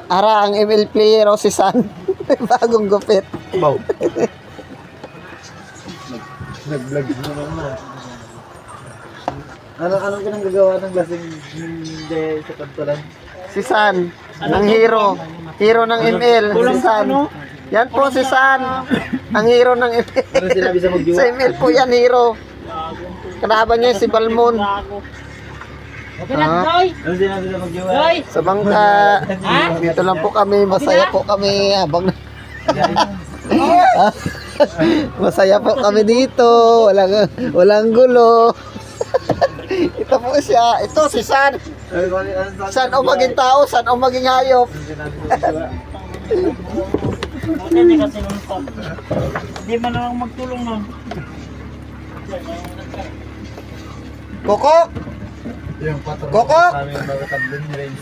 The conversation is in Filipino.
Ara, ang ML player o si San. Bagong gupit. Wow. Nag-vlog na naman. Anong ginagawa ng lasing hindi sa kantolan? Si San, ng hero. Hero ng ML, si San. Yan po si San, ang hero ng ML. Ano sinabi sa magdiwa? Sa ML po yan, hero. Kalaban niya si Balmon. Okay na, Joy! Ano sinabi sa magdiwa? Joy! Sa bangka, dito lang po kami, masaya po kami habang masaya po kami dito, walang gulo. Ito po siya, ito si San. San o maging tao, San o maging hayop. Ano sinabi sa magdiwa? Hindi kasi nung stop. Hindi man lang magtulong nun. Koko, Yung patron Koko! sa aming mga tablon ni Renz.